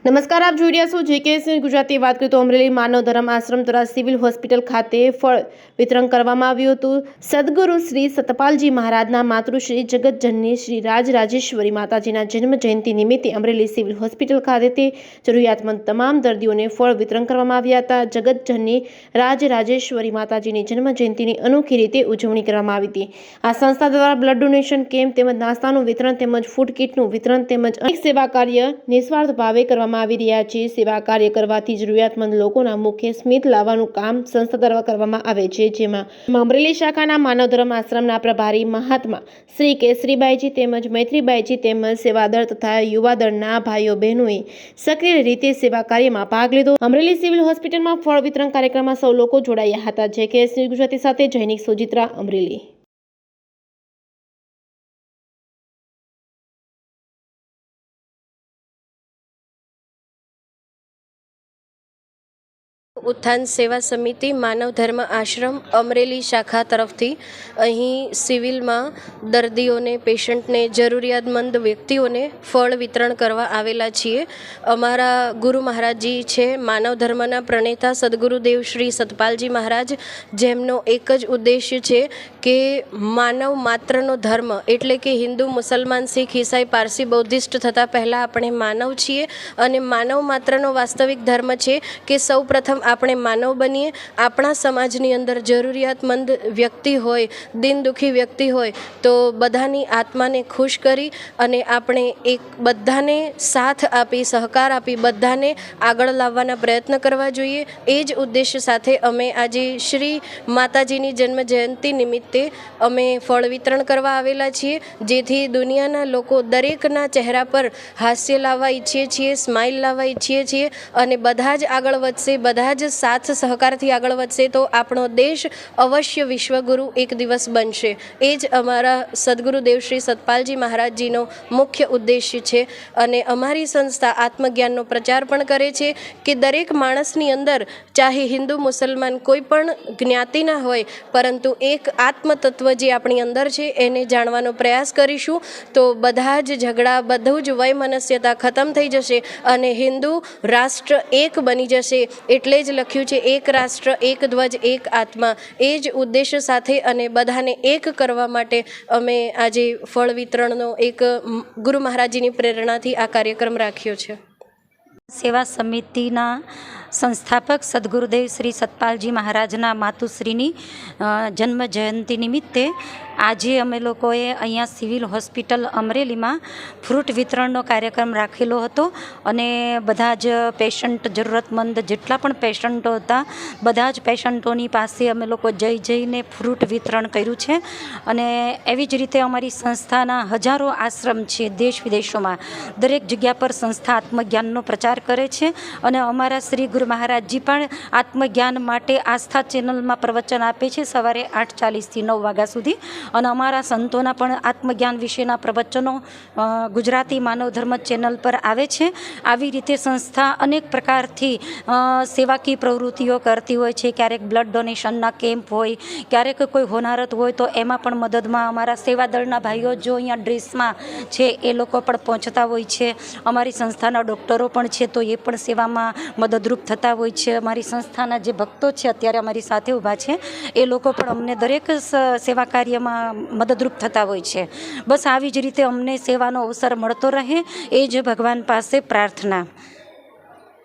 નમસ્કાર, આપ જોઈ રહ્યા છો JKS ગુજરાતી. વાત કરીએ તો અમરેલી માનવ ધર્મ આશ્રમ દ્વારા સિવિલ હોસ્પિટલ ખાતે ફળ વિતરણ કરવામાં આવ્યું હતું. સદગુરુ શ્રી સતપાલજી મહારાજના માતૃશ્રી જગતજનની શ્રી રાજરાજેશ્વરી માતાજીના જન્મ જયંતિ નિમિત્તે અમરેલી સિવિલ હોસ્પિટલ ખાતે જરૂરિયાતમંદ તમામ દર્દીઓને ફળ વિતરણ કરવામાં આવ્યા હતા. જગતજનની રાજરાજેશ્વરી માતાજીની જન્મ જયંતિની અનોખી રીતે ઉજવણી કરવામાં આવી હતી. આ સંસ્થા દ્વારા બ્લડ ડોનેશન કેમ્પ તેમજ નાસ્તાનું વિતરણ તેમજ ફૂડ કિટનું વિતરણ તેમજ અનેક સેવા કાર્ય નિસ્વાર્થ ભાવે કરવામાં આવી રહ્યા છે. સેવા કાર્ય કરવાથી જરૂરિયાતમંદ લોકોના મુખ્ય સ્મિત લાવવાનું કામ સંસ્થા દ્વારા કરવામાં આવે છે, જેમાં અમરેલી શાખાના માનવ ધર્મ આશ્રમના પ્રભારી મહાત્મા શ્રી કેસરીબાઈજી તેમજ મૈત્રીબાઈજી તેમજ સેવાદળ તથા યુવાદળના ભાઈઓ બહેનોએ સક્રિય રીતે સેવા કાર્યમાં ભાગ લીધો. અમરેલી સિવિલ હોસ્પિટલમાં ફળ વિતરણ કાર્યક્રમમાં સૌ લોકો જોડાયા હતા. JKS ગુજરાતી સાથે જૈનિક સોજિત્રા, અમરેલી. ઉત્થાન સેવા સમિતિ માનવ ધર્મ આશ્રમ અમરેલી શાખા તરફથી અહીં સિવિલમાં દર્દીઓને, પેશન્ટને, જરૂરિયાતમંદ વ્યક્તિઓને ફળ વિતરણ કરવા આવેલા છીએ. અમારા ગુરુ મહારાજજી છે માનવ ધર્મના પ્રણેતા સદગુરુદેવ શ્રી સતપાલજી મહારાજ, જેમનો એક જ ઉદ્દેશ્ય છે કે માનવ માત્રનો ધર્મ એટલે કે હિન્દુ, મુસલમાન, શીખ, ઈસાઈ, પારસી, બૌદ્ધિસ્ટ થતાં પહેલાં આપણે માનવ છીએ અને માનવ માત્રનો વાસ્તવિક ધર્મ છે કે સૌ પ્રથમ આપણે માનવ બનીએ. આપણા સમાજની અંદર જરૂરિયાતમંદ વ્યક્તિ હોય, દિન દુઃખી વ્યક્તિ હોય તો બધાની આત્માને ખુશ કરી અને આપણે એક બધાને સાથ આપી, સહકાર આપી બધાને આગળ લાવવાના પ્રયત્ન કરવા જોઈએ. એ જ ઉદ્દેશ્ય સાથે અમે આજે શ્રી માતાજીની જન્મ જયંતિ નિમિત્તે અમે ફળ વિતરણ કરવા આવેલા છીએ, જેથી દુનિયાના લોકો દરેકના ચહેરા પર હાસ્ય લાવવા ઈચ્છીએ છીએ, સ્માઇલ લાવવા ઈચ્છીએ છીએ અને બધા જ આગળ વધશે, બધા જ સાથ સહકારથી આગળ વધશે તો આપણો દેશ અવશ્ય વિશ્વગુરુ એક દિવસ બનશે. એ જ અમારા સદગુરુદેવ શ્રી સતપાલજી મહારાજજીનો મુખ્ય ઉદ્દેશ્ય છે. અને અમારી સંસ્થા આત્મજ્ઞાનનો પ્રચાર પણ કરે છે કે દરેક માણસની અંદર, ચાહે હિન્દુ, મુસલમાન, કોઈ પણ જ્ઞાતિના હોય, પરંતુ એક આત્મતત્વ જે આપણી અંદર છે એને જાણવાનો પ્રયાસ કરીશું તો બધા જ ઝઘડા, બધું જ વયમનસ્યતા ખતમ થઈ જશે અને હિન્દુ રાષ્ટ્ર એક બની જશે. એટલે જ લખ્યું છે એક રાષ્ટ્ર, એક ધ્વજ, એક આત્મા. એ જ ઉદ્દેશ્ય સાથે અને બધાને એક કરવા માટે અમે આજે ફળ વિતરણનો એક ગુરુ મહારાજજીની પ્રેરણાથી આ કાર્યક્રમ રાખ્યો છે. સેવા સમિતિના સંસ્થાપક સદગુરુદેવ શ્રી સતપાલજી મહારાજના માતુશ્રીની જન્મ જયંતિ નિમિત્તે આજે અમે લોકોએ અહીંયા સિવિલ હોસ્પિટલ અમરેલીમાં ફ્રૂટ વિતરણનો કાર્યક્રમ રાખેલો હતો અને બધા જ પેશન્ટ, જરૂરતમંદ જેટલા પણ પેશન્ટો હતા બધા જ પેશન્ટોની પાસે અમે લોકો જઈને ફ્રૂટ વિતરણ કર્યું છે. અને એવી જ રીતે અમારી સંસ્થાના હજારો આશ્રમ છે દેશ વિદેશોમાં, દરેક જગ્યા પર સંસ્થા આત્મજ્ઞાનનો પ્રચાર કરે છે અને અમારા શ્રી ગુરુ મહારાજજી પણ આત્મજ્ઞાન માટે આસ્થા ચેનલમાં પ્રવચન આપે છે સવારે 8:40 થી 9 વાગ્યા સુધી. અને અમારા સંતોના પણ આત્મજ્ઞાન વિશેના પ્રવચનો ગુજરાતી માનવ ધર્મ ચેનલ પર આવે છે. આવી રીતે સંસ્થા અનેક પ્રકારથી સેવાકીય પ્રવૃત્તિઓ કરતી હોય છે. ક્યારેક બ્લડ ડોનેશનના કેમ્પ હોય, ક્યારેક કોઈ હોનારત હોય તો એમાં પણ મદદમાં અમારા સેવાદળના ભાઈઓ જો અહીંયા ડ્રેસમાં છે એ લોકો પણ પહોંચતા હોય છે. અમારી સંસ્થાના ડૉક્ટરો પણ છે તો એ પણ સેવામાં મદદરૂપ થતા હોય છે. અમારી સંસ્થાના જે ભક્તો છે અત્યારે અમારી સાથે ઊભા છે એ લોકો પણ અમને દરેક સેવા કાર્યમાં મદદરૂપ થતા હોય છે. બસ આવી જ રીતે અમને સેવાનો અવસર મળતો રહે એ જ ભગવાન પાસે પ્રાર્થના.